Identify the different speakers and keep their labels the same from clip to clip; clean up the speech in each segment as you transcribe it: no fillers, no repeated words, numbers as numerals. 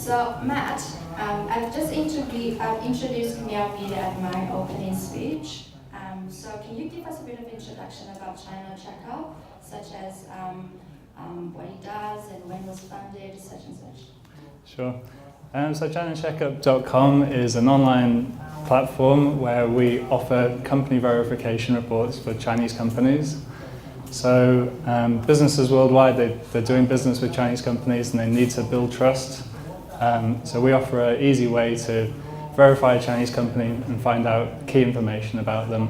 Speaker 1: So Matt, I've just introduced Meow Media at my opening speech. So can you give us a bit of introduction about China Checkup, such as what it does and when it was founded, such and such?
Speaker 2: Sure. So ChinaCheckup.com is an online platform where we offer company verification reports for Chinese companies. So businesses worldwide, they're doing business with Chinese companies and they need to build trust. So we offer an easy way to verify a Chinese company and find out key information about them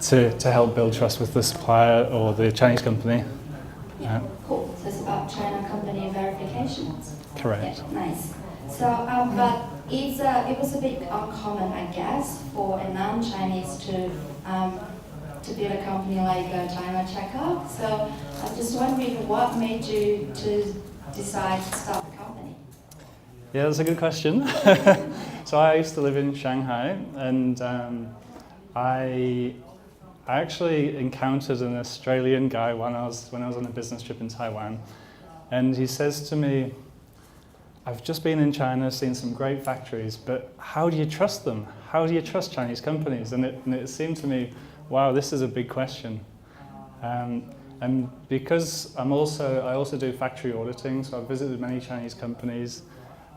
Speaker 2: to help build trust with the supplier or the Chinese company.
Speaker 1: Yeah, cool. So it's about China company verifications.
Speaker 2: Correct.
Speaker 1: Yeah, nice. So, but it was a bit uncommon, I guess, for a non-Chinese to build a company like China Checkup. So I'm just wondering, what made you to decide to start the company?
Speaker 2: Yeah, that's a good question. So I used to live in Shanghai, and I actually encountered an Australian guy when I was on a business trip in Taiwan, and he says to me, "I've just been in China, seen some great factories, but how do you trust them? How do you trust Chinese companies?" And it seemed to me, wow, this is a big question. And because I also do factory auditing, so I've visited many Chinese companies.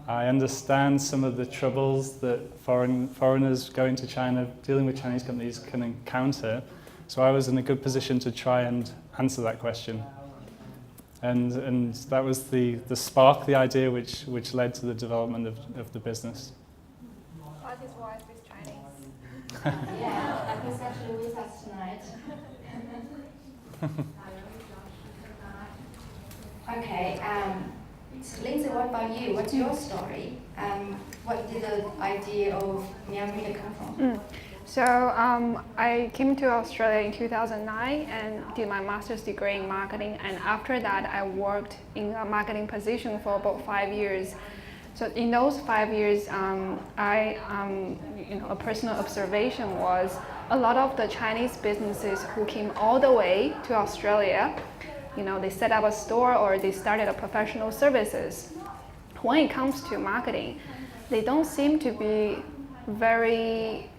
Speaker 2: I understand some of the troubles that foreigners going to China, dealing with Chinese companies, can encounter. So I was in a good position to try and answer that question. And that was the spark, the idea which led to the development of the business.
Speaker 3: What is wise with Chinese?
Speaker 1: Yeah, I was actually with us tonight. Okay, so Lindsey, what about you? What's your story? What did the idea of Meow Media come from?
Speaker 3: So I came to Australia in 2009 and did my master's degree in marketing, and after that I worked in a marketing position for about 5 years. So in those 5 years, a personal observation was a lot of the Chinese businesses who came all the way to Australia, they set up a store or they started a professional services. When it comes to marketing, they don't seem to be very,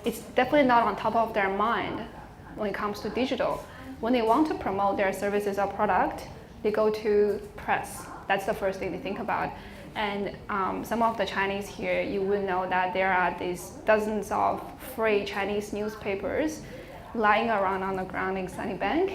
Speaker 3: it's definitely not on top of their mind when it comes to digital. When they want to promote their services or product, they go to press. That's the first thing they think about. And some of the Chinese here, you will know that there are these dozens of free Chinese newspapers lying around on the ground in Sunnybank.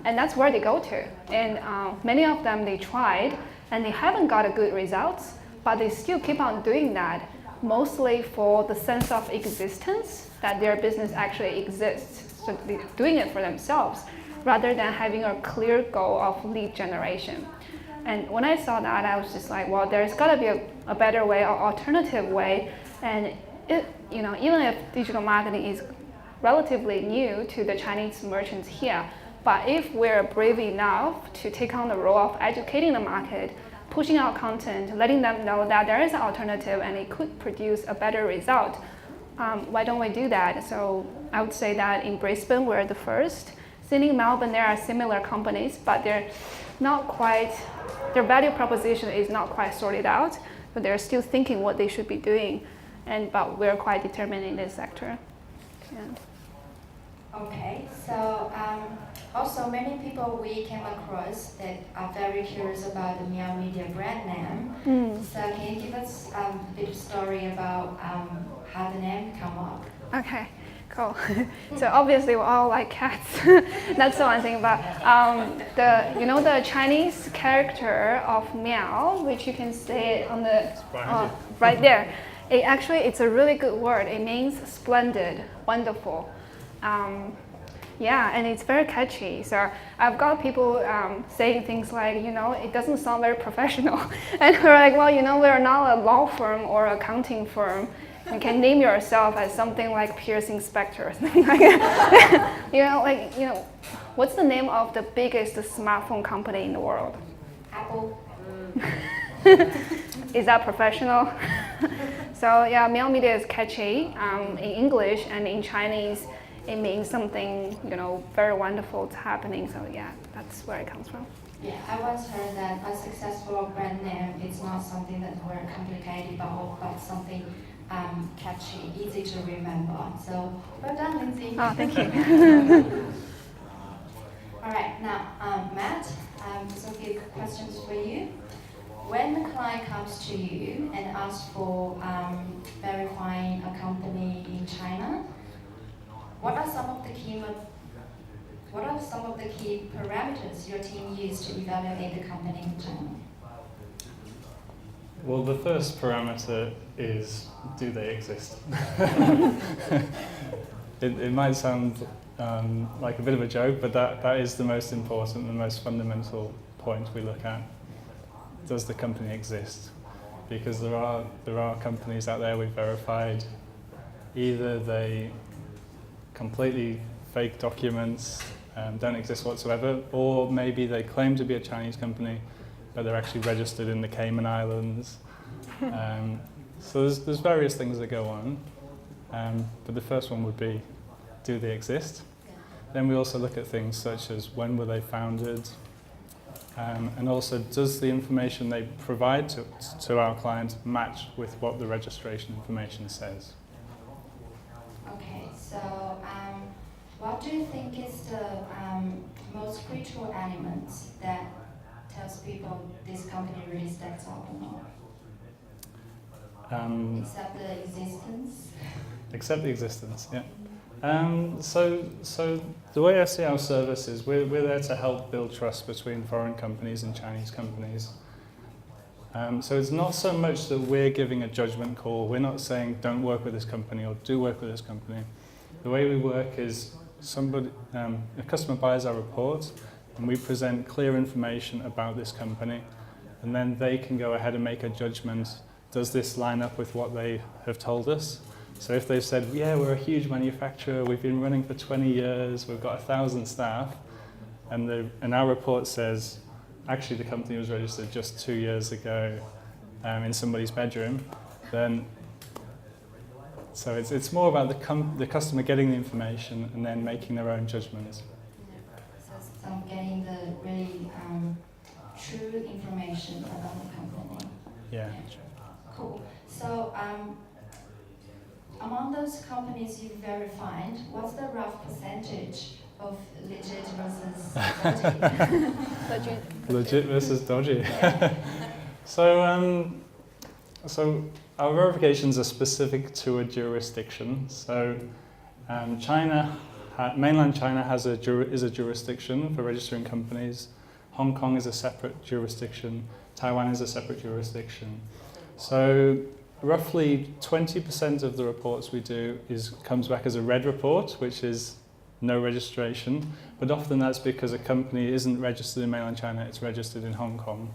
Speaker 3: And that's where they go to. And many of them, they tried and they haven't got a good results, but they still keep on doing that, mostly for the sense of existence, that their business actually exists. So they're doing it for themselves, rather than having a clear goal of lead generation. And when I saw that, I was just like, well, there's got to be a better way, or alternative way. And even if digital marketing is relatively new to the Chinese merchants here, but if we're brave enough to take on the role of educating the market, pushing out content, letting them know that there is an alternative and it could produce a better result, why don't we do that? So I would say that in Brisbane, we're the first. Sydney, Melbourne, there are similar companies, but they're not quite, their value proposition is not quite sorted out, but they're still thinking what they should be doing. But we're quite determined in this sector. Yeah.
Speaker 1: Okay, so also many people we came across that are very curious about the Meow Media brand name. So can you give us a bit of story about how the name come up?
Speaker 3: Okay, cool. So obviously we all like cats. That's the one thing. But the Chinese character of Meow, which you can see on the right there. It's a really good word. It means splendid, wonderful. And it's very catchy. So I've got people saying things like, it doesn't sound very professional. And we're like, well, we're not a law firm or accounting firm. You can name yourself as something like Pierce Inspector or something like that. What's the name of the biggest smartphone company in the world?
Speaker 1: Apple.
Speaker 3: Is that professional? So yeah, Meow Media is catchy in English, and in Chinese it means something very wonderful is happening. So yeah, that's where it comes from.
Speaker 1: Yeah, I once heard that a successful brand name is not something that very complicated, but something catchy, easy to remember. So well done, Lindsay.
Speaker 3: Oh, thank you.
Speaker 1: All right, now Matt, some few questions for you. When the client comes to you and asks for verifying a company in China, what are some of the key parameters your team use to evaluate the company in China?
Speaker 2: Well, the first parameter is, do they exist? It might sound like a bit of a joke, but that is the most important, the most fundamental point we look at. Does the company exist? Because there are companies out there we've verified, either they completely fake documents, don't exist whatsoever, or maybe they claim to be a Chinese company, but they're actually registered in the Cayman Islands. So there's various things that go on, but the first one would be, do they exist? Then we also look at things such as when were they founded, and also does the information they provide to our clients match with what the registration information says?
Speaker 1: Okay, so what do you think is the most critical element that tells people this company really stacks up or not? Except the existence?
Speaker 2: Except the existence, yeah. So the way I see our service is we're there to help build trust between foreign companies and Chinese companies. So it's not so much that we're giving a judgment call. We're not saying don't work with this company or do work with this company. The way we work is a customer buys our report and we present clear information about this company, and then they can go ahead and make a judgment. Does this line up with what they have told us? So if they've said, yeah, we're a huge manufacturer, we've been running for 20 years, we've got 1,000 staff, and our report says, actually the company was registered just 2 years ago in somebody's bedroom, then so it's more about the customer getting the information and then making their own judgments.
Speaker 1: So getting the really true information about the company.
Speaker 2: Yeah.
Speaker 1: Cool. So among those companies you've verified, what's the rough percentage of legit versus dodgy?
Speaker 2: Legit versus dodgy. So our verifications are specific to a jurisdiction. So mainland China is a jurisdiction for registering companies. Hong Kong is a separate jurisdiction. Taiwan is a separate jurisdiction. So roughly 20% of the reports we do comes back as a red report, which is no registration, but often that's because a company isn't registered in mainland China, it's registered in Hong Kong.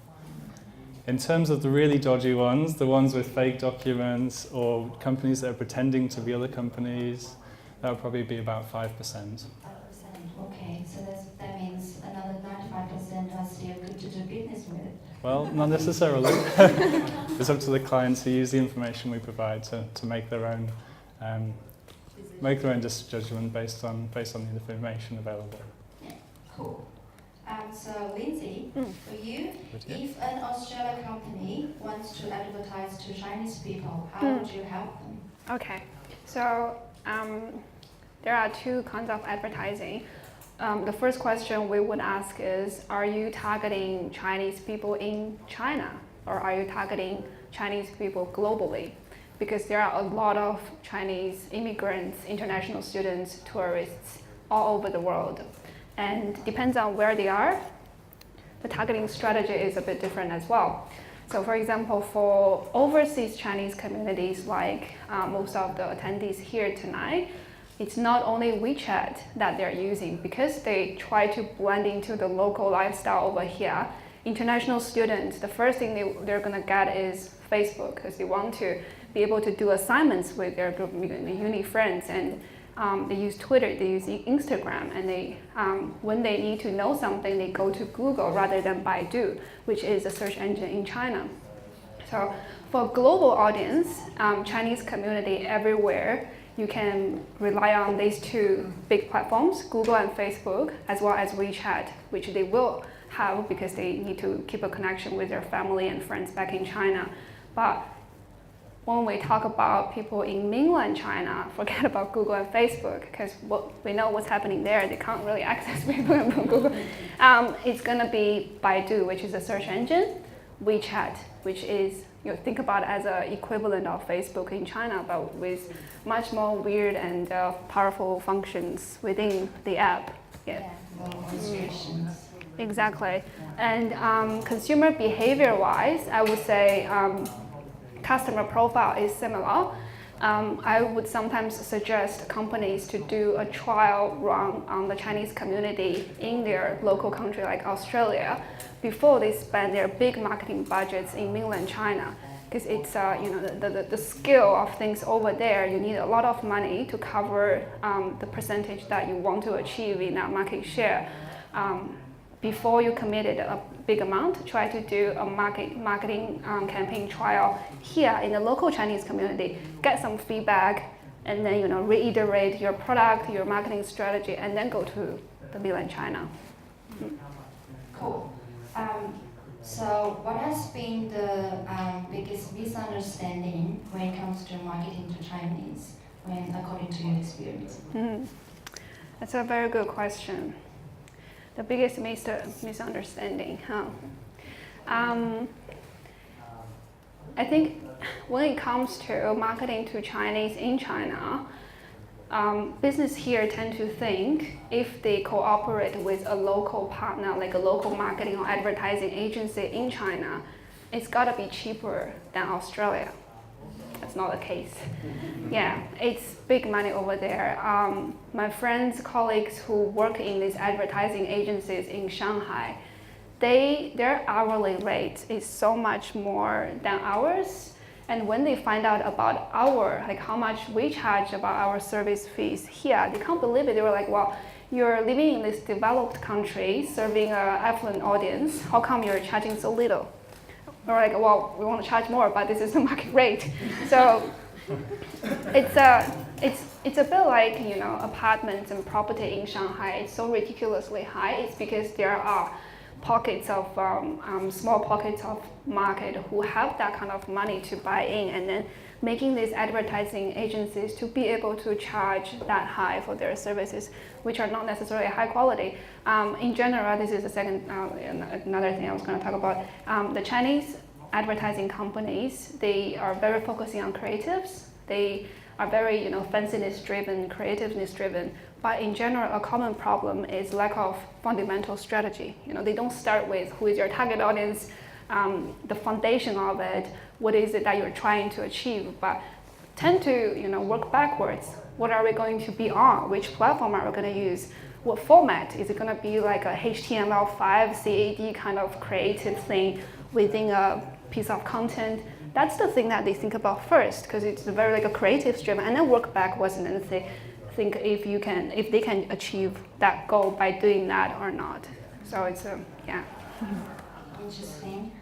Speaker 2: In terms of the really dodgy ones, the ones with fake documents or companies that are pretending to be other companies, that would probably be about 5%.
Speaker 1: 5%, okay, so that means another 95% are still good to do business with.
Speaker 2: Well, not necessarily. It's up to the clients who use the information we provide to make their own judgment based on the information available.
Speaker 1: Yeah, cool. So Lindsay, for you, if an Australian company wants to advertise to Chinese people, how would you help them?
Speaker 3: Okay, so there are two kinds of advertising. The first question we would ask is, are you targeting Chinese people in China, or are you targeting Chinese people globally? Because there are a lot of Chinese immigrants, international students, tourists all over the world. And depends on where they are, the targeting strategy is a bit different as well. So for example, for overseas Chinese communities, like most of the attendees here tonight, it's not only WeChat that they're using, because they try to blend into the local lifestyle over here. International students, the first thing they're gonna get is Facebook, because they want to be able to do assignments with their group, uni friends, and they use Twitter, they use Instagram, and they when they need to know something, they go to Google rather than Baidu, which is a search engine in China. So for global audience, Chinese community everywhere, you can rely on these two big platforms, Google and Facebook, as well as WeChat, which they will have because they need to keep a connection with their family and friends back in China. But when we talk about people in mainland China, forget about Google and Facebook, because we know what's happening there. They can't really access people from Google. It's going to be Baidu, which is a search engine, WeChat, which is, think about it as an equivalent of Facebook in China, but with much more weird and powerful functions within the app.
Speaker 1: Yeah, more restrictions.
Speaker 3: Exactly. And consumer behavior-wise, I would say customer profile is similar. I would sometimes suggest companies to do a trial run on the Chinese community in their local country like Australia before they spend their big marketing budgets in mainland China. Because it's the scale of things over there, you need a lot of money to cover the percentage that you want to achieve in that market share. Before you committed a big amount, try to do a marketing campaign trial here in the local Chinese community, get some feedback, and then reiterate your product, your marketing strategy, and then go to the mainland China.
Speaker 1: Cool. So what has been the biggest misunderstanding when it comes to marketing to Chinese, according to your experience?
Speaker 3: That's a very good question. The biggest misunderstanding, I think when it comes to marketing to Chinese in China, business here tend to think if they cooperate with a local partner, like a local marketing or advertising agency in China, it's got to be cheaper than Australia. That's not the case. Yeah, it's big money over there. My friends, colleagues who work in these advertising agencies in Shanghai, their hourly rate is so much more than ours. And when they find out about how much we charge about our service fees here, they can't believe it. They were like, well, you're living in this developed country, serving an affluent audience. How come you're charging so little? We're like, well, we want to charge more, but this is the market rate. So it's a bit like, apartments and property in Shanghai. It's so ridiculously high. It's because there are pockets of small pockets of market who have that kind of money to buy in, and then making these advertising agencies to be able to charge that high for their services, which are not necessarily high quality. In general, this is another thing I was going to talk about. The Chinese advertising companies, they are very focusing on creatives. They are very fanciness driven, creativeness driven. But in general, a common problem is lack of fundamental strategy. They don't start with who is your target audience, the foundation of it, what is it that you're trying to achieve, but tend to work backwards. What are we going to be on? Which platform are we going to use? What format? Is it going to be like a HTML5 CAD kind of creative thing within a piece of content? That's the thing that they think about first, because it's very like a creative driven, and then work backwards and then think if they can achieve that goal by doing that or not. So it's yeah.
Speaker 1: Interesting.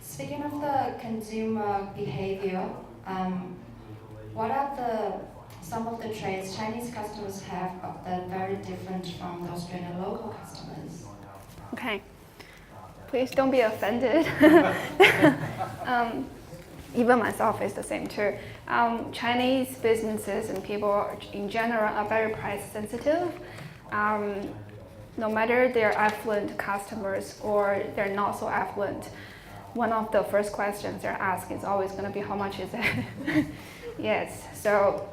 Speaker 1: Speaking of the consumer behavior, what are some of the traits Chinese customers have that are very different from the Australian local customers?
Speaker 3: Okay. Please don't be offended. Even myself is the same too. Chinese businesses and people in general are very price sensitive. No matter they're affluent customers or they're not so affluent, one of the first questions they're asked is always going to be, how much is it? Yes. So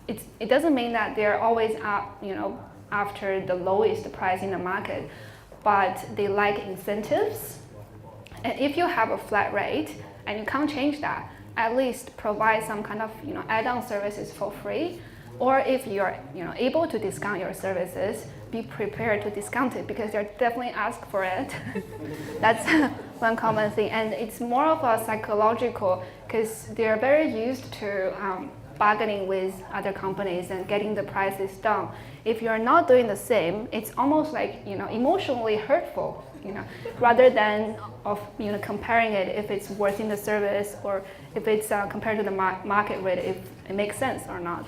Speaker 3: it doesn't mean that they're always after the lowest price in the market, but they like incentives. And if you have a flat rate and you can't change that, at least provide some kind of add-on services for free. Or if you're able to discount your services, be prepared to discount it, because they're definitely ask for it. That's one common thing, and it's more of a psychological, because they're very used to bargaining with other companies and getting the prices down. If you're not doing the same, it's almost like emotionally hurtful. Rather than comparing it if it's worth in the service, or if it's compared to the market rate, if it makes sense or not.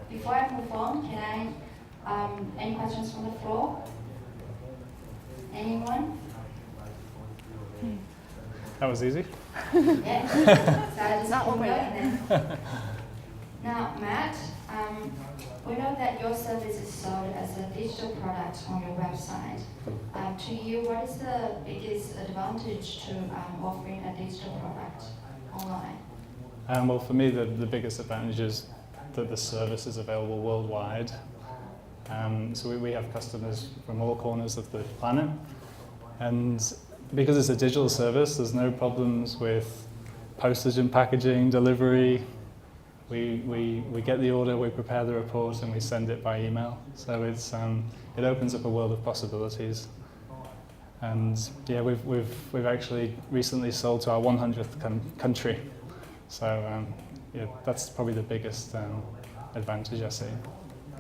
Speaker 1: Before I move on, can I Any questions from the floor? Anyone?
Speaker 2: That was easy.
Speaker 1: Yeah. So I just
Speaker 3: Not
Speaker 1: keep
Speaker 3: over
Speaker 1: going then. Now, Matt, we know that your service is sold as a digital product on your website. To you, what is the biggest advantage to offering a digital product online?
Speaker 2: Well, for me, the biggest advantage is that the service is available worldwide. So we have customers from all corners of the planet. And because it's a digital service, there's no problems with postage and packaging, delivery. We get the order, we prepare the report, and we send it by email. So it opens up a world of possibilities. And yeah, we've actually recently sold to our 100th country. So yeah, that's probably the biggest advantage I see.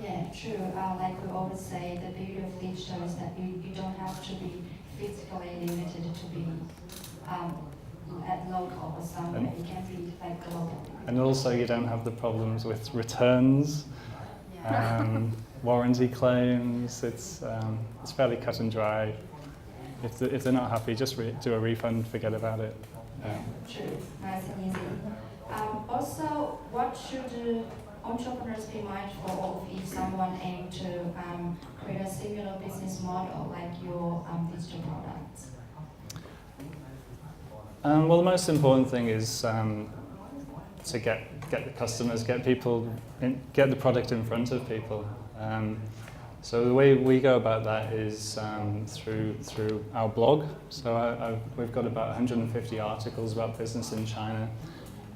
Speaker 1: Yeah, true. Like we always say, the beauty of digital is that you don't have to be physically limited to be at local or somewhere. You can be like global.
Speaker 2: And also you don't have the problems with returns, warranty claims. It's fairly cut and dry. If they're not happy, just do a refund, forget about it.
Speaker 1: True, nice and easy. Also, what should entrepreneurs be mindful of if someone aims to create a similar business model like your digital products?
Speaker 2: Well, the most important thing is to get the customers, get the product in front of people. So the way we go about that is through our blog. So we've got about 150 articles about business in China.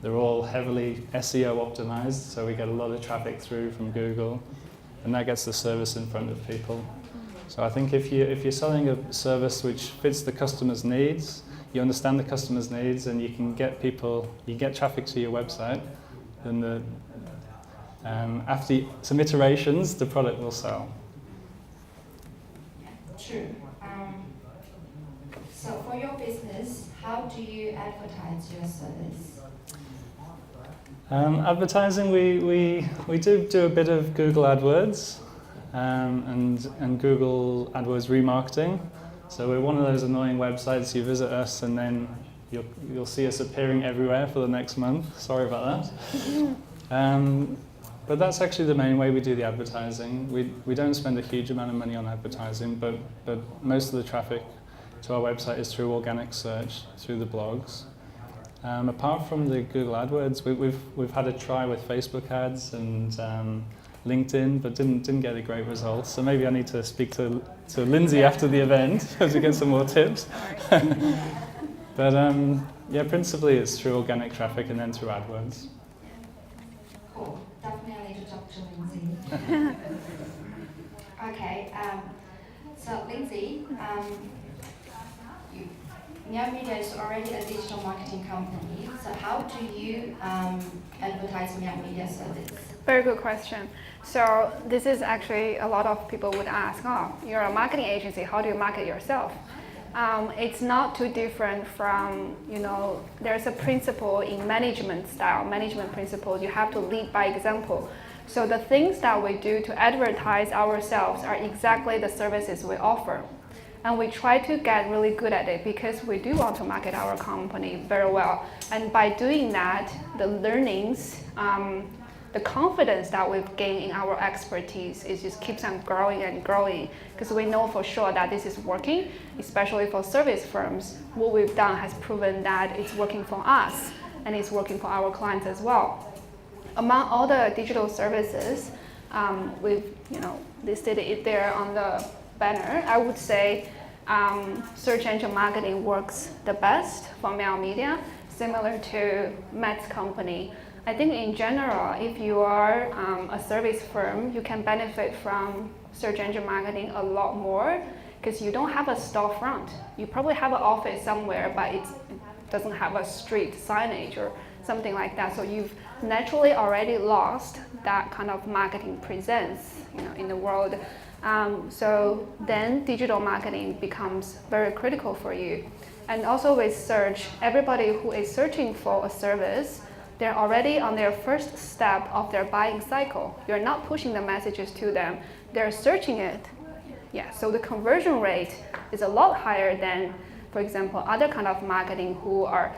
Speaker 2: They're all heavily SEO optimized, so we get a lot of traffic through from Google, and that gets the service in front of people. So I think if you're selling a service which fits the customer's needs, you understand the customer's needs, and you can get traffic to your website, then after some iterations, the product will sell.
Speaker 1: True. So for your business, how do you advertise your service?
Speaker 2: Advertising, we do a bit of Google AdWords and Google AdWords remarketing. So we're one of those annoying websites. You visit us and then you'll see us appearing everywhere for the next month. Sorry about that. But that's actually the main way we do the advertising. We don't spend a huge amount of money on advertising, but most of the traffic to our website is through organic search, through the blogs. Apart from the Google AdWords, we've had a try with Facebook ads and LinkedIn, but didn't get a great result. So maybe I need to speak to Lindsey after the event to get some more tips. But yeah, principally it's through organic traffic and then through AdWords.
Speaker 1: Cool. Definitely need to talk to Lindsey. Okay. So Lindsey, Meow Media is already a digital marketing company. So how do you advertise Meow Media service?
Speaker 3: Very good question. So this is actually a lot of people would ask, oh, you're a marketing agency, how do you market yourself? It's not too different from, there's a principle in management style, management principles, you have to lead by example. So the things that we do to advertise ourselves are exactly the services we offer. And we try to get really good at it because we do want to market our company very well. And by doing that, the learnings, the confidence that we've gained in our expertise is just keeps on growing and growing because we know for sure that this is working, especially for service firms. What we've done has proven that it's working for us and it's working for our clients as well. Among all the digital services, we've listed it there on the banner. I would say search engine marketing works the best for Meow Media, similar to Matt's company. I think in general, if you are a service firm, you can benefit from search engine marketing a lot more because you don't have a storefront. You probably have an office somewhere, but it doesn't have a street signage or something like that. So you've naturally already lost that kind of marketing presence, in the world. So then digital marketing becomes very critical for you. And also with search, everybody who is searching for a service, they're already on their first step of their buying cycle. You're not pushing the messages to them. they're searching it. Yeah, so the conversion rate is a lot higher than, for example, other kind of marketing who are,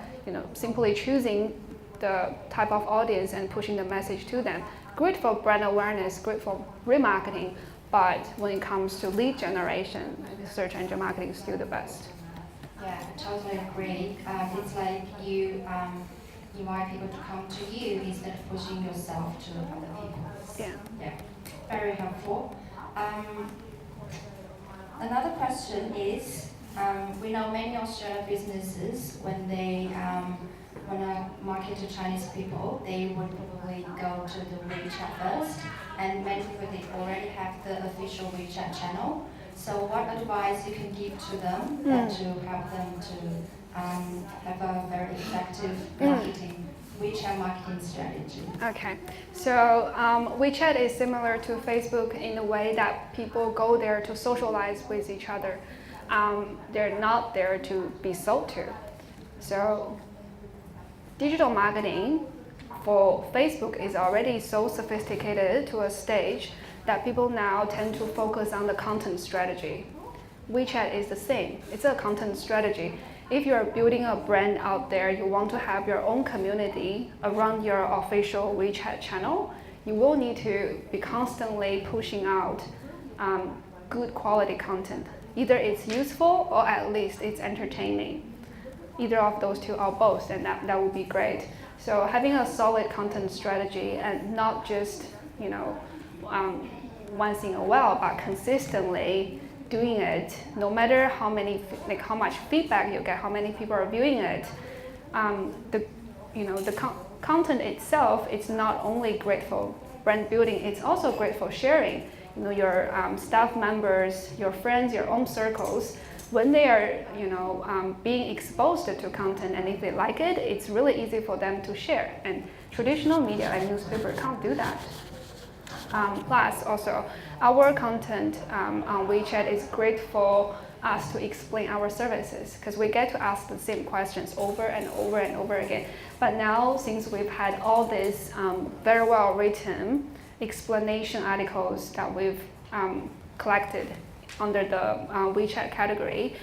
Speaker 3: simply choosing the type of audience and pushing the message to them. Great for brand awareness, great for remarketing, but when it comes to lead generation, search engine marketing is still the best.
Speaker 1: Yeah, I totally agree. It's like you invite people to come to you instead of pushing yourself to other people. Yeah, very helpful. Another question is, we know many Australian businesses, when they want to market to Chinese people, they would probably go to the WeChat first, and many people, they already have the official WeChat channel. So what advice you can give to them to help them to have a very effective WeChat marketing strategy?
Speaker 3: Okay, so WeChat is similar to Facebook in the way that people go there to socialize with each other. They're not there to be sold to. So digital marketing for Facebook is already so sophisticated to a stage that people now tend to focus on the content strategy. WeChat is the same. It's a content strategy. If you're building a brand out there, you want to have your own community around your official WeChat channel, you will need to be constantly pushing out good quality content. Either it's useful or at least it's entertaining. Either of those two or both, and that would be great. So having a solid content strategy and not just, once in a while, but consistently doing it, no matter how much feedback you get, how many people are viewing it, the content itself, it's not only great for brand building, it's also great for sharing. Your staff members, your friends, your own circles, when they are, being exposed to content, and if they like it, it's really easy for them to share. And traditional media like newspaper can't do that. Plus, also, our content on WeChat is great for us to explain our services, because we get to ask the same questions over and over and over again. But now, since we've had all these very well written explanation articles that we've collected under the WeChat category,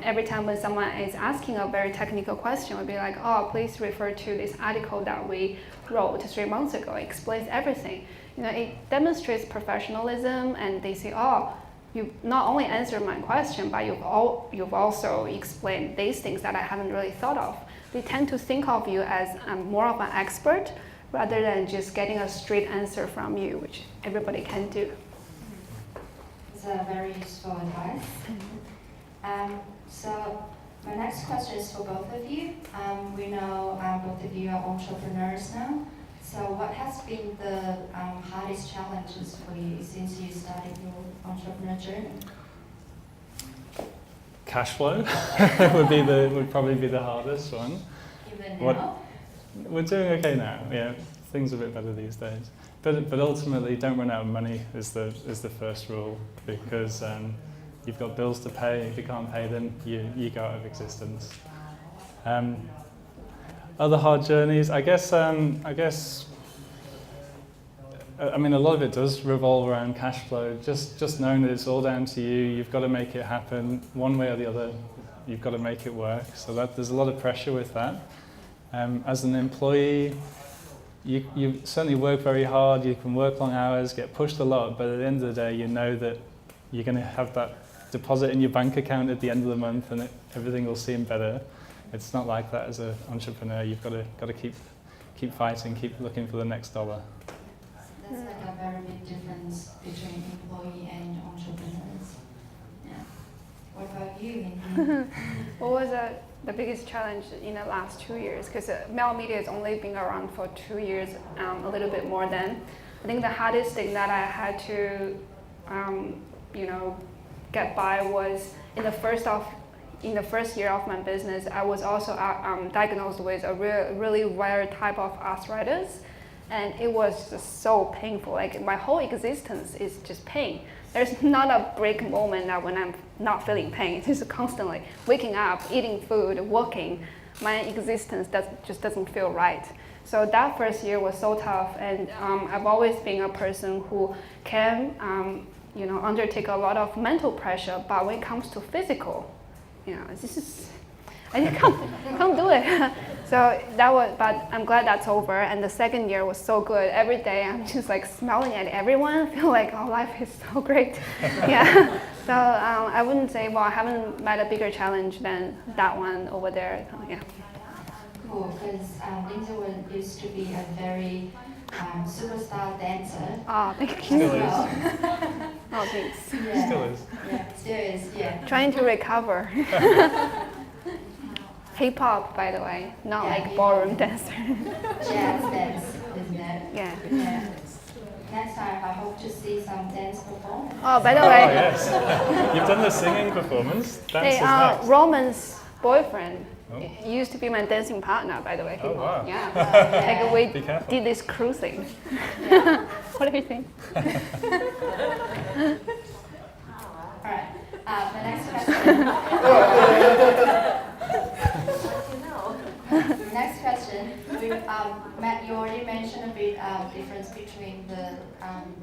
Speaker 3: every time when someone is asking a very technical question, we'll be like, oh, please refer to this article that we wrote 3 months ago. It explains everything. It demonstrates professionalism, and they say, oh, you not only answered my question, but you've also explained these things that I haven't really thought of. They tend to think of you as more of an expert rather than just getting a straight answer from you, which everybody can do.
Speaker 1: It's a very useful advice. So my next question is for both of you. We know both of you are entrepreneurs now. So what has been the hardest challenges for you since you started your entrepreneur journey?
Speaker 2: Cash flow would probably be the hardest one.
Speaker 1: Even now?
Speaker 2: We're doing okay now. Yeah, things are a bit better these days. But ultimately, don't run out of money is the first rule, because you've got bills to pay. If you can't pay them, you go out of existence. Other hard journeys, I mean, a lot of it does revolve around cash flow. Just knowing that it's all down to you. You've got to make it happen one way or the other. You've got to make it work. So there's a lot of pressure with that. As an employee, you certainly work very hard. You can work long hours, get pushed a lot, but at the end of the day, you know that you're going to have that deposit in your bank account at the end of the month, and everything will seem better. It's not like that as an entrepreneur. You've got to keep fighting, keep looking for the next dollar.
Speaker 1: That's like a very big difference between employee and entrepreneurs. Yeah. What about you?
Speaker 3: What was the biggest challenge in the last 2 years? Because Meow Media has only been around for 2 years, a little bit more than. I think the hardest thing that I had to, get by was in the first year of my business, I was also diagnosed with a really rare type of arthritis, and it was just so painful. Like my whole existence is just pain. There's not a break moment that when I'm not feeling pain. It's just constantly waking up, eating food, walking. My existence just doesn't feel right. So that first year was so tough, and I've always been a person who can undertake a lot of mental pressure. But when it comes to physical, this is, I just can't do it. So but I'm glad that's over. And the second year was so good. Every day I'm just like smiling at everyone. I feel like, oh, life is so great. Yeah. So I wouldn't say, well, I haven't met a bigger challenge than that one over there. Yeah.
Speaker 1: Cool, because Lindsey used to be a very superstar dancer.
Speaker 3: Oh, thank you.
Speaker 2: Still is.
Speaker 3: Oh, thanks.
Speaker 1: Yeah.
Speaker 2: Still is.
Speaker 1: Yeah, still is, yeah.
Speaker 3: Trying to recover. Hip hop, by the way, not
Speaker 1: Yeah,
Speaker 3: like
Speaker 1: hip-hop.
Speaker 3: ballroom dancer.
Speaker 1: Jazz dance, isn't it?
Speaker 3: Yeah.
Speaker 1: Yeah. Next time, I hope to see some dance performance.
Speaker 3: Oh, by the
Speaker 2: Oh,
Speaker 3: way,
Speaker 2: yes. You've done the singing performance. Dance
Speaker 3: hey,
Speaker 2: is next.
Speaker 3: Roman's boyfriend
Speaker 2: Oh.
Speaker 3: used to be my dancing partner, by the way.
Speaker 2: Oh, wow.
Speaker 3: Yeah.
Speaker 1: Yeah.
Speaker 3: Like we
Speaker 2: Be careful.
Speaker 3: did this cruising. What do you think?
Speaker 1: Alright, the next question. Next question. Matt, you already mentioned a bit difference between the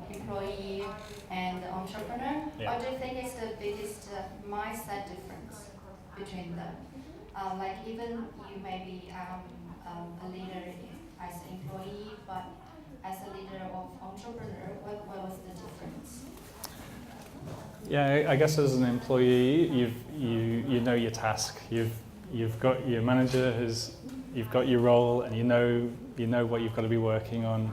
Speaker 1: employee and the entrepreneur.
Speaker 2: Yeah.
Speaker 1: What do you think is the biggest mindset difference between them? Like even you may be a leader as an employee, but as a leader of entrepreneur, what was the difference?
Speaker 2: Yeah, I guess as an employee, you know your task. You've got your manager you've got your role, and you know what you've got to be working on.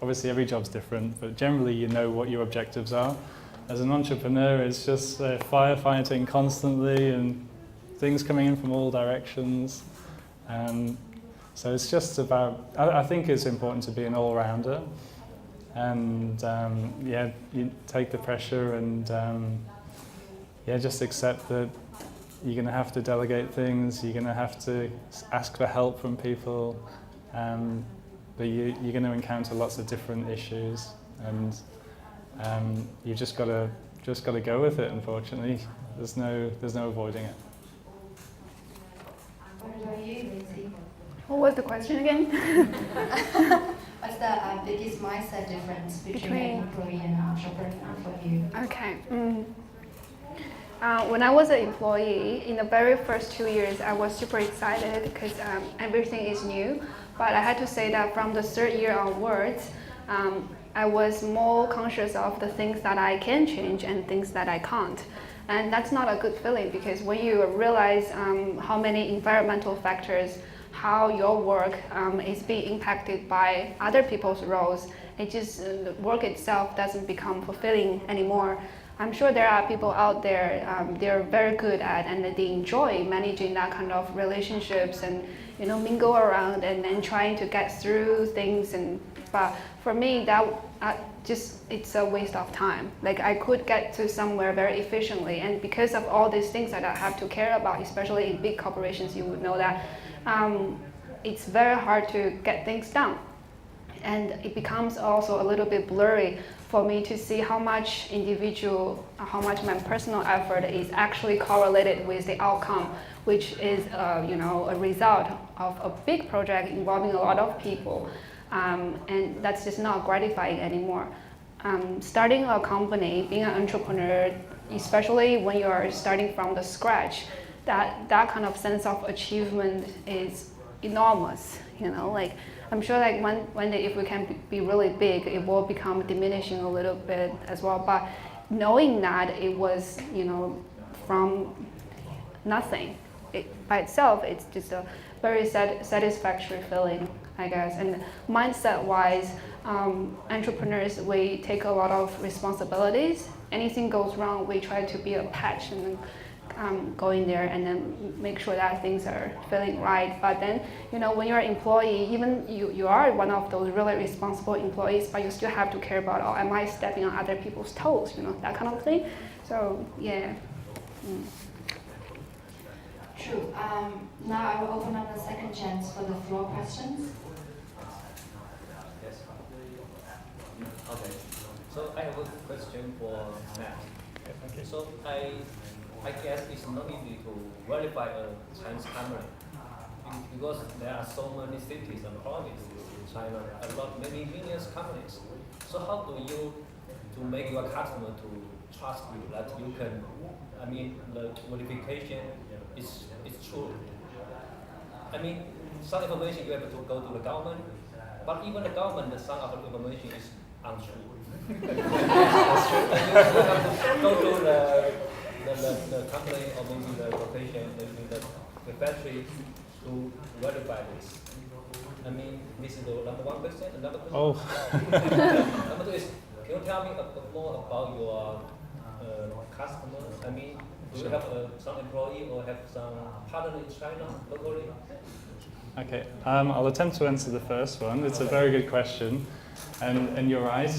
Speaker 2: Obviously, every job's different, but generally you know what your objectives are. As an entrepreneur, it's just firefighting constantly and things coming in from all directions. So it's just about, I think it's important to be an all-rounder. And you take the pressure and just accept that you're going to have to delegate things, you're going to have to ask for help from people, but you're going to encounter lots of different issues, and you've just got to go with it. Unfortunately, there's no avoiding it.
Speaker 1: What about you, Lindsey?
Speaker 3: What was the question again?
Speaker 1: What's the biggest mindset difference between an employee and an entrepreneur for you?
Speaker 3: Okay. When I was an employee, in the very first 2 years, I was super excited because everything is new. But I had to say that from the third year onwards, I was more conscious of the things that I can change and things that I can't. And that's not a good feeling, because when you realize how many environmental factors, how your work is being impacted by other people's roles, it just, the work itself doesn't become fulfilling anymore. I'm sure there are people out there, they're very good at, and they enjoy managing that kind of relationships and, mingle around and then trying to get through things. But for me, that it's a waste of time. Like, I could get to somewhere very efficiently, and because of all these things that I have to care about, especially in big corporations, you would know that it's very hard to get things done. And it becomes also a little bit blurry for me to see how much my personal effort is actually correlated with the outcome, which is a result of a big project involving a lot of people. And that's just not gratifying anymore. Starting a company, being an entrepreneur, especially when you're starting from the scratch, that kind of sense of achievement is enormous. I'm sure like one day if we can be really big, it will become diminishing a little bit as well. But knowing that it was, from nothing, by itself, it's just a very satisfactory feeling, I guess. And mindset-wise, entrepreneurs, we take a lot of responsibilities. Anything goes wrong, we try to be a patch and then go in there and then make sure that things are feeling right. But then, when you're an employee, even you are one of those really responsible employees, but you still have to care about, am I stepping on other people's toes, that kind of thing. So, yeah.
Speaker 1: True. Now I will open up the second chance for the floor questions.
Speaker 4: Yes. Okay. So I have a question for Matt.
Speaker 2: Thank you.
Speaker 4: So I guess it's not easy to verify a Chinese company because there are so many cities and provinces in China, many millions companies. So how do you to make your customer to trust you that you can, I mean, the verification is true. I mean, some information you have to go to the government, but even the government, some of the information is untrue. That's true. And you have to go to the company or maybe the location, maybe the factory to verify this. I mean, this is the number one question. Another question.
Speaker 2: Oh.
Speaker 4: Number two is, can you tell me a bit more about your customers? I mean, do you have some employee or have some partner in China locally?
Speaker 2: Okay, I'll attempt to answer the first one. It's a very good question, and you're right.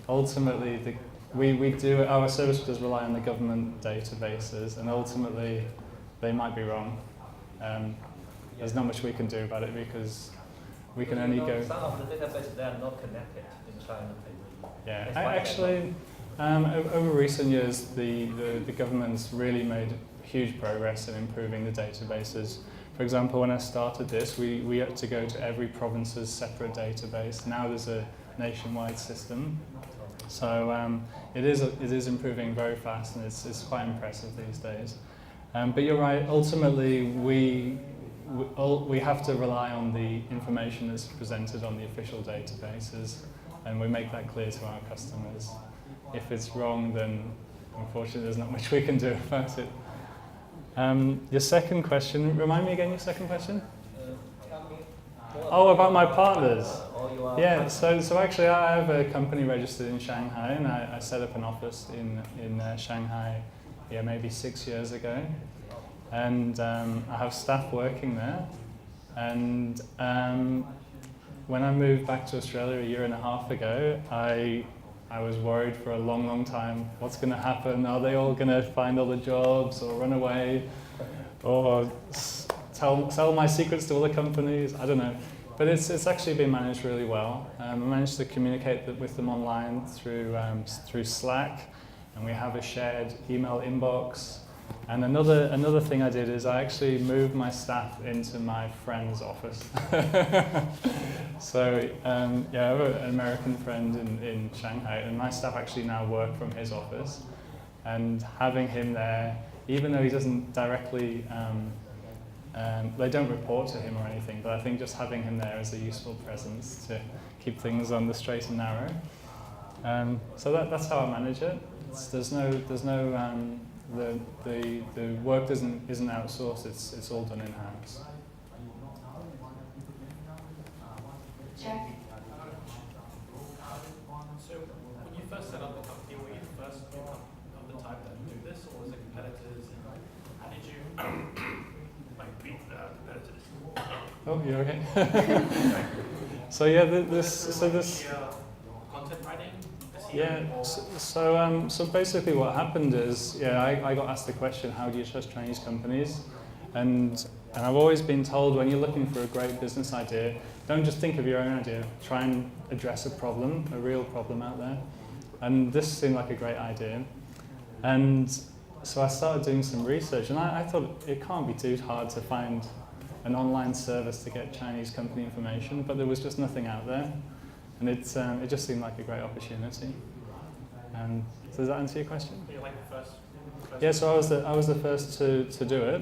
Speaker 2: Ultimately, our service does rely on the government databases, and ultimately, they might be wrong. There's not much we can do about it because we can only go.
Speaker 4: Some of the databases they are not connected in China.
Speaker 2: Yeah, actually, over recent years, the government's really made huge progress in improving the databases. For example, when I started this, we had to go to every province's separate database. Now there's a nationwide system. So it is improving very fast, and it's quite impressive these days. But you're right, ultimately we have to rely on the information that's presented on the official databases, and we make that clear to our customers. If it's wrong, then unfortunately there's not much we can do about it. Your second question, remind me again your second question? Oh, about my partners. Yeah, so actually I have a company registered in Shanghai, and I set up an office in Shanghai, maybe 6 years ago. And I have staff working there. And when I moved back to Australia a year and a half ago, I was worried for a long, long time. What's going to happen? Are they all going to find all the jobs or run away or sell my secrets to other companies? I don't know. But it's actually been managed really well. I managed to communicate with them online through Slack, and we have a shared email inbox. And another thing I did is I actually moved my staff into my friend's office. So I have an American friend in Shanghai, and my staff actually now work from his office. And having him there, even though he doesn't directly, they don't report to him or anything, but I think just having him there is a useful presence to keep things on the straight and narrow. So that's how I manage it. The work isn't outsourced. It's all done in house.
Speaker 1: Jack?
Speaker 5: So when you first set up the company, were you the first of the type that do this, or was it competitors? How did you beat the competitors?
Speaker 2: Oh, you okay? So yeah, this.
Speaker 5: Content writing.
Speaker 2: Yeah. So basically, what happened is, I got asked the question, how do you trust Chinese companies? And I've always been told, when you're looking for a great business idea, don't just think of your own idea. Try and address a problem, a real problem out there. And this seemed like a great idea. And so I started doing some research, and I thought it can't be too hard to find an online service to get Chinese company information, but there was just nothing out there. And it just seemed like a great opportunity. So does that answer your question?
Speaker 5: You're like the first.
Speaker 2: Yeah, so I was the first to do it.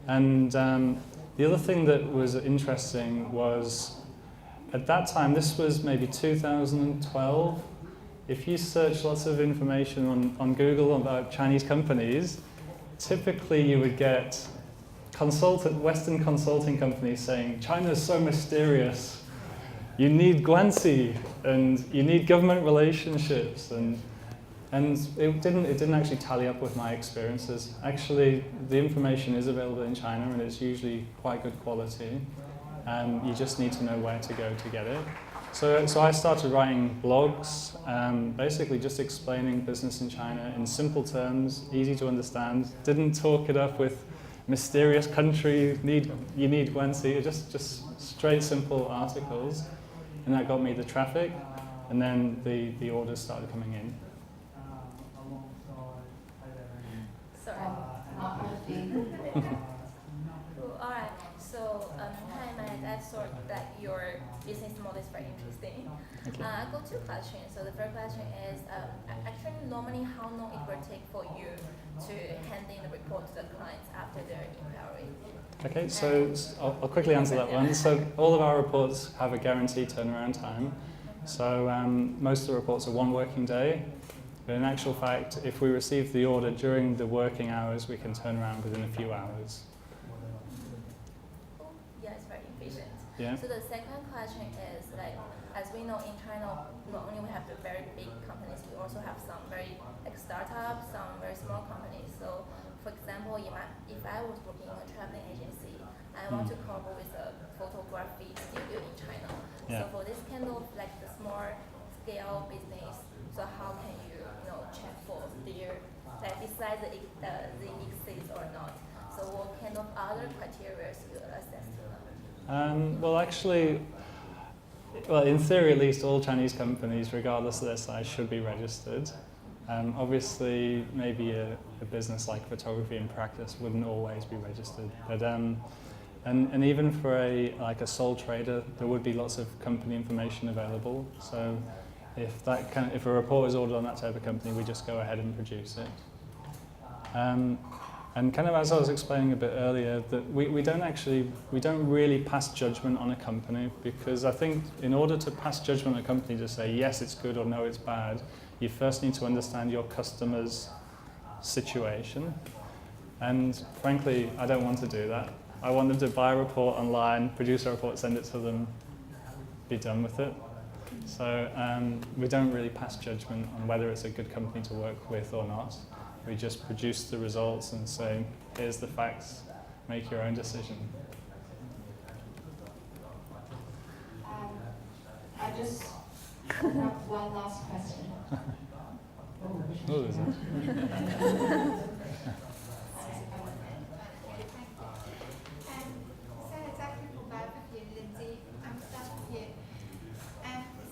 Speaker 2: And the other thing that was interesting was, at that time, this was maybe 2012, if you search lots of information on Google about Chinese companies, typically you would get Western consulting companies saying, China is so mysterious, you need guanxi, and you need government relationships, and it didn't actually tally up with my experiences. Actually, the information is available in China, and it's usually quite good quality. You just need to know where to go to get it. So I started writing blogs, basically just explaining business in China in simple terms, easy to understand. Didn't talk it up with mysterious country, you need guanxi, just straight, simple articles. And that got me the traffic, and then the orders started coming in.
Speaker 6: Sorry. Cool. All right. So, hi, Matt. I thought that you your business model is very interesting.
Speaker 2: Thank you.
Speaker 6: I got two questions. So the first question is, actually, normally how long it will take for you to hand in the report to the clients after their inquiry?
Speaker 2: Okay, so I'll quickly answer that one. So all of our reports have a guaranteed turnaround time. So most of the reports are 1 working day. But in actual fact, if we receive the order during the working hours, we can turn around within a few hours.
Speaker 6: Yeah, it's very efficient.
Speaker 2: Yeah.
Speaker 6: So the second question is, like, as we know in China, not only we have the very big companies, we also have some very startups, some very small companies. So, for example, if I was working in a traveling agency, I want to collaborate with a photography studio in China.
Speaker 2: Yeah.
Speaker 6: So for this kind of like the small scale business, so how can you check for their, like, besides the exist or not? So what kind of other criteria you assess to them?
Speaker 2: Well, actually, in theory at least, all Chinese companies, regardless of their size, should be registered. Obviously, maybe a business like photography in practice wouldn't always be registered. But and even for a sole trader, there would be lots of company information available. So if a report is ordered on that type of company, we just go ahead and produce it. And kind of as I was explaining a bit earlier, that we don't really pass judgment on a company, because I think in order to pass judgment on a company to say yes it's good or no it's bad, you first need to understand your customer's situation. And frankly, I don't want to do that. I want them to buy a report online, produce a report, send it to them, be done with it. So we don't really pass judgment on whether it's a good company to work with or not. We just produce the results and say, here's the facts, make your own decision.
Speaker 1: I just have one last question.
Speaker 2: Oh, is it?
Speaker 7: So it's actually for both of you, Lindsey. I'm starting with you.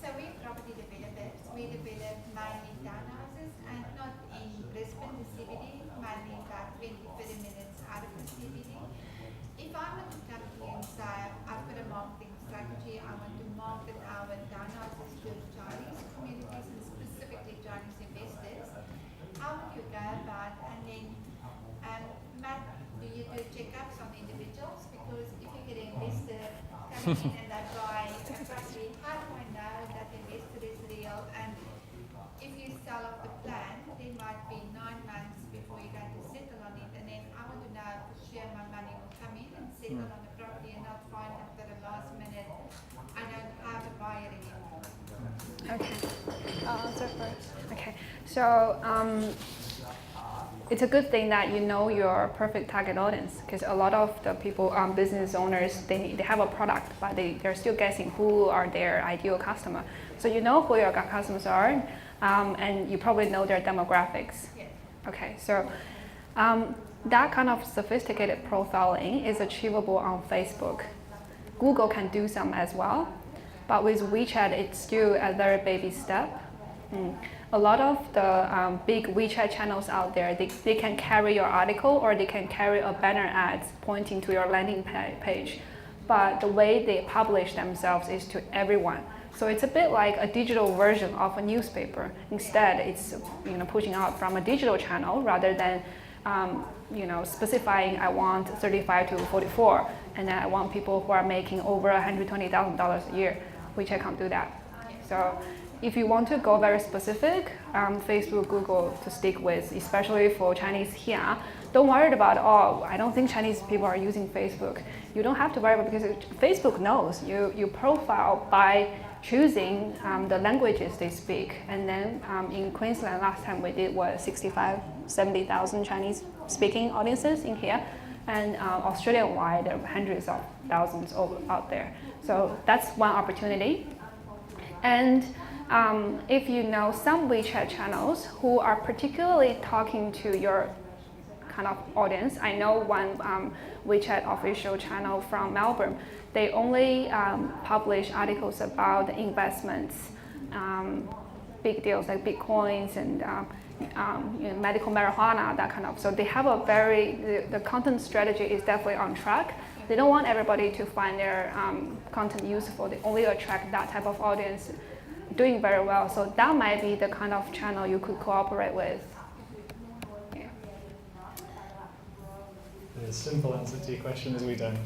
Speaker 7: So we're property developers. We develop mainly townhouses, and not in Brisbane, the CBD, mainly about 20-30 minutes out of the CBD. If I were to come to you and say, I've got a marketing strategy, I want to market our townhouses to Chinese communities and specifically Chinese investors, how would you go about? And then, Matt, do you do checkups on individuals? Because if you get an investor coming in and they buy a property, how do I know that the investor is real? And if you sell off the plan, there might be 9 months before you're going to settle on it. And then I want to know for sure my money will come in and settle on the property and not find out that at the last minute I don't have a buyer anymore.
Speaker 3: Okay, I'll answer first. Okay, so it's a good thing that you know your perfect target audience, because a lot of the people, business owners, they have a product, but they're still guessing who are their ideal customer. So you know who your customers are, and you probably know their demographics.
Speaker 7: Yeah.
Speaker 3: Okay, so that kind of sophisticated profiling is achievable on Facebook. Google can do some as well, but with WeChat, it's still a very baby step. A lot of the big WeChat channels out there, they can carry your article or they can carry a banner ads pointing to your landing page. But the way they publish themselves is to everyone. So it's a bit like a digital version of a newspaper. Instead, it's pushing out from a digital channel rather than specifying I want 35 to 44, and then I want people who are making over $120,000 a year. WeChat can't do that. So if you want to go very specific, Facebook, Google to stick with, especially for Chinese here. Don't worry about, I don't think Chinese people are using Facebook. You don't have to worry about, because Facebook knows. You profile by choosing the languages they speak. And then in Queensland, last time we did 70,000 Chinese speaking audiences in here. And Australia-wide, there are hundreds of thousands out there. So that's one opportunity. And if you know some WeChat channels who are particularly talking to your kind of audience, I know one WeChat official channel from Melbourne. They only publish articles about investments, big deals like Bitcoins and medical marijuana, that kind of. So they have the content strategy is definitely on track. They don't want everybody to find their content useful. They only attract that type of audience doing very well. So that might be the kind of channel you could cooperate with. Yeah.
Speaker 2: The simple answer to your question is we don't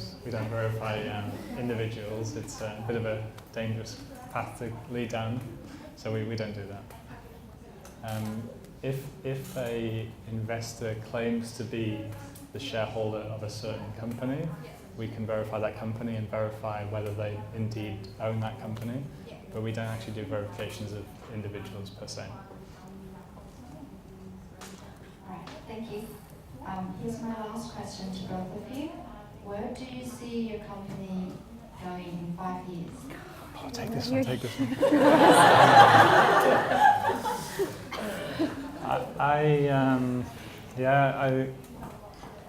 Speaker 2: verify individuals. It's a bit of a dangerous path to lead down, so we don't do that. If a investor claims to be the shareholder of a certain company, we can verify that company and verify whether they indeed own that company, but we don't actually do verifications of individuals per se.
Speaker 1: All right, thank you. Here's my last question to both of you. Where do you see your company going in 5 years?
Speaker 2: Oh, take this one.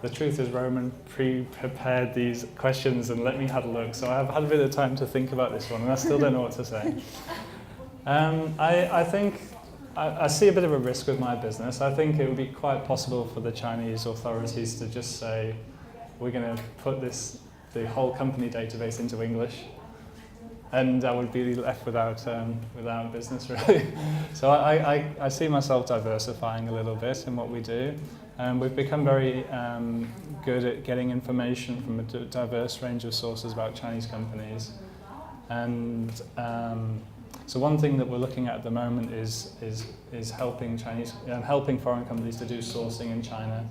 Speaker 2: The truth is Roman pre-prepared these questions and let me have a look, so I've had a bit of time to think about this one and I still don't know what to say. I think I see a bit of a risk with my business. I think it would be quite possible for the Chinese authorities to just say, we're going to put the whole company database into English, and I would be left without business really. So I see myself diversifying a little bit in what we do. We've become very good at getting information from a diverse range of sources about Chinese companies. And so one thing that we're looking at the moment is helping helping foreign companies to do sourcing in China.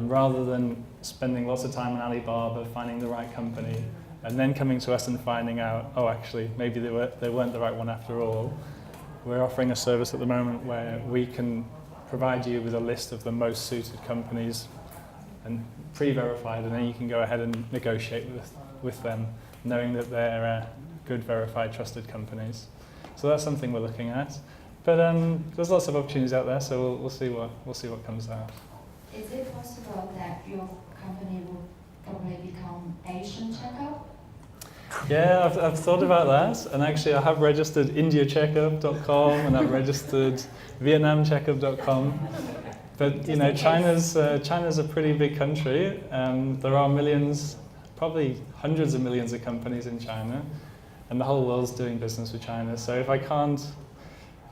Speaker 2: Rather than spending lots of time on Alibaba finding the right company and then coming to us and finding out, oh, actually, maybe they weren't the right one after all. We're offering a service at the moment where we can provide you with a list of the most suited companies and pre-verified, and then you can go ahead and negotiate with them, knowing that they're good, verified, trusted companies. So that's something we're looking at. But there's lots of opportunities out there, so we'll see what comes out.
Speaker 1: Is it possible that your company will probably become Asian Checkup?
Speaker 2: Yeah, I've thought about that, and actually I have registered IndiaCheckup.com and I've registered VietnamCheckup.com. But you know, China's a pretty big country. There are millions, probably hundreds of millions of companies in China, and the whole world's doing business with China. So if I can't,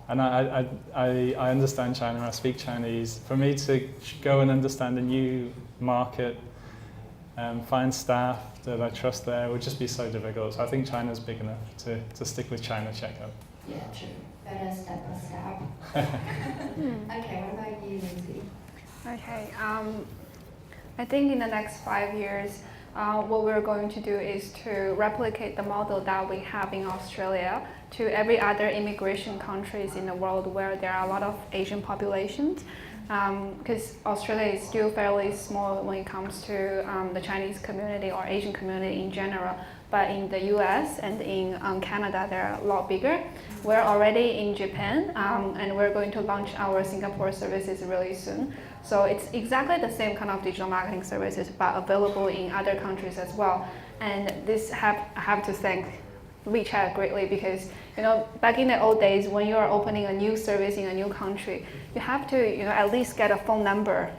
Speaker 2: and I understand China, I speak Chinese, for me to go and understand a new market, find staff that I trust there would just be so difficult. So I think China's big enough to stick with China Checkup.
Speaker 1: Yeah, true. Better step by step. Okay, what about you, Lindsey?
Speaker 3: Okay, I think in the next 5 years, what we're going to do is to replicate the model that we have in Australia to every other immigration countries in the world where there are a lot of Asian populations. Because Australia is still fairly small when it comes to the Chinese community or Asian community in general, but in the US and in Canada they're a lot bigger. We're already in Japan and we're going to launch our Singapore services really soon. So it's exactly the same kind of digital marketing services but available in other countries as well. And this I have to thank WeChat greatly, because you know, back in the old days when you are opening a new service in a new country, you have to at least get a phone number,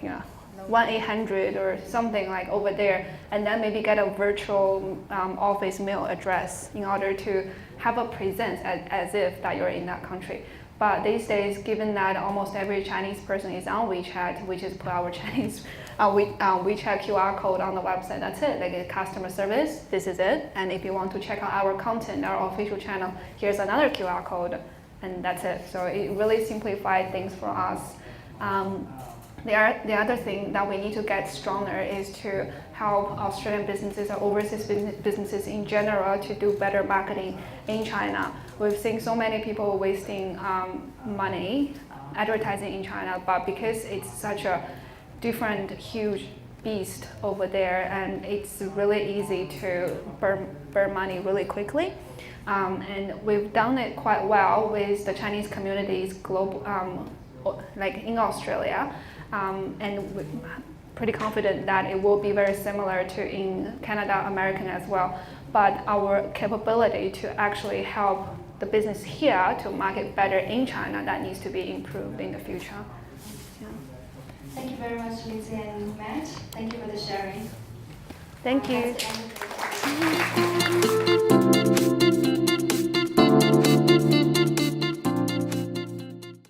Speaker 3: 1-800 or something like over there, and then maybe get a virtual office mail address in order to have a presence as if that you're in that country. But these days, given that almost every Chinese person is on WeChat, we just put our Chinese WeChat QR code on the website. That's it. Like a customer service, this is it. And if you want to check out our content, our official channel, here's another QR code, and that's it. So it really simplified things for us. The other thing that we need to get stronger is to help Australian businesses or overseas businesses in general to do better marketing in China. We've seen so many people wasting money advertising in China, but because it's such a different, huge beast over there, and it's really easy to burn money really quickly. And we've done it quite well with the Chinese communities global, like in Australia. And we're pretty confident that it will be very similar to in Canada, American as well. But our capability to actually help the business here to market better in China, that needs to be improved in the future. Yeah.
Speaker 1: Thank you very much, Lindsey and Matt. Thank you for the sharing.
Speaker 3: Thank you.
Speaker 1: That's the end of the